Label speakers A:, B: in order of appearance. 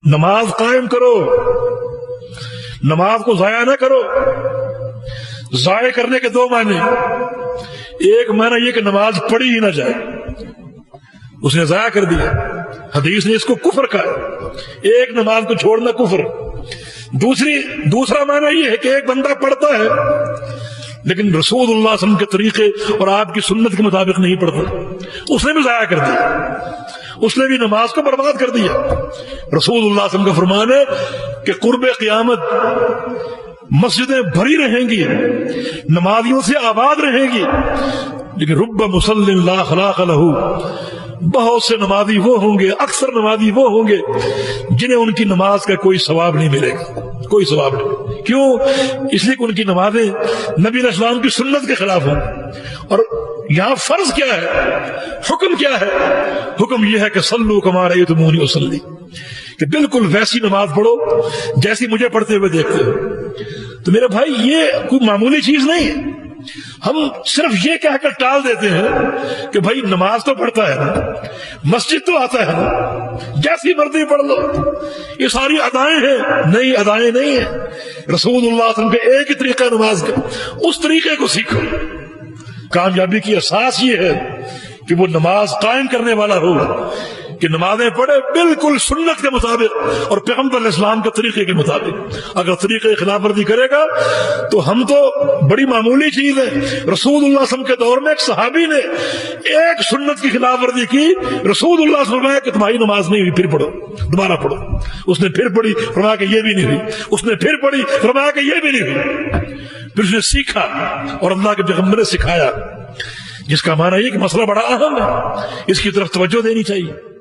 A: نماز قائم کرو، نماز کو ضائع نہ کرو۔ ضائع کرنے کے دو معنی، ایک معنی یہ کہ نماز پڑھی ہی نہ جائے، اس نے ضائع کر دیا، حدیث نے اس کو کفر کہا، ایک نماز کو چھوڑنا کفر۔ دوسرا معنی یہ ہے کہ ایک بندہ پڑھتا ہے لیکن رسول اللہ صلی اللہ علیہ وسلم کے طریقے اور آپ کی سنت کے مطابق نہیں پڑھتا، اس نے بھی ضائع کر دیا، اس نے بھی نماز کو برباد کر دیا۔ رسول اللہ صلی اللہ علیہ وسلم کا فرمان ہے کہ قرب قیامت مسجدیں بھری رہیں گی، نمازیوں سے آباد رہیں گی، لیکن رب مصلی لا خلاق لہ، بہت سے نمازی وہ ہوں گے، اکثر نمازی وہ ہوں گے جنہیں ان کی نماز کا کوئی ثواب نہیں ملے گا، کوئی ثواب نہیں۔ کیوں؟ اس لیے کہ ان کی نمازیں نبی علیہ السلام کی سنت کے خلاف ہوں۔ اور یہاں فرض کیا ہے، حکم کیا ہے؟ حکم یہ ہے کہ صلو کما رأیتمونی اصلی، کہ بالکل ویسی نماز پڑھو جیسی مجھے پڑھتے ہوئے دیکھتے ہو۔ تو میرے بھائی یہ کوئی معمولی چیز نہیں ہے، ہم صرف یہ کہہ کر ٹال دیتے ہیں کہ بھائی نماز تو پڑھتا ہے نا، مسجد تو آتا ہے نا، جیسی مرضی پڑھ لو، یہ ساری ادائیں ہیں۔ نہیں، ادائیں نہیں ہیں، رسول اللہ صلی اللہ علیہ وسلم کے ایک ہی طریقہ نماز کا، اس طریقے کو سیکھو۔ کامیابی کی اساس یہ ہے کہ وہ نماز قائم کرنے والا ہو، کہ نمازیں پڑھے بالکل سنت کے مطابق اور پیغمبر علیہ السلام کے طریقے کے مطابق۔ اگر طریقے خلاف ورزی کرے گا تو ہم تو بڑی معمولی چیز ہے۔ رسول اللہ صلی اللہ علیہ وسلم کے دور میں ایک صحابی نے ایک سنت کی خلاف ورزی کی، رسول اللہ صلی اللہ علیہ وسلم نے فرمایا کہ تمہاری نماز نہیں ہوئی، پھر پڑھو، دوبارہ پڑھو۔ اس نے پھر پڑھی، فرمایا کہ یہ بھی نہیں ہوئی، اس نے پھر پڑھی، فرمایا کہ یہ بھی نہیں ہوئی۔ پھر اس نے سیکھا اور اللہ کے پیغمبر نے سکھایا، جس کا معنی یہ کہ مسئلہ بڑا اہم ہے، اس کی طرف توجہ دینی چاہیے۔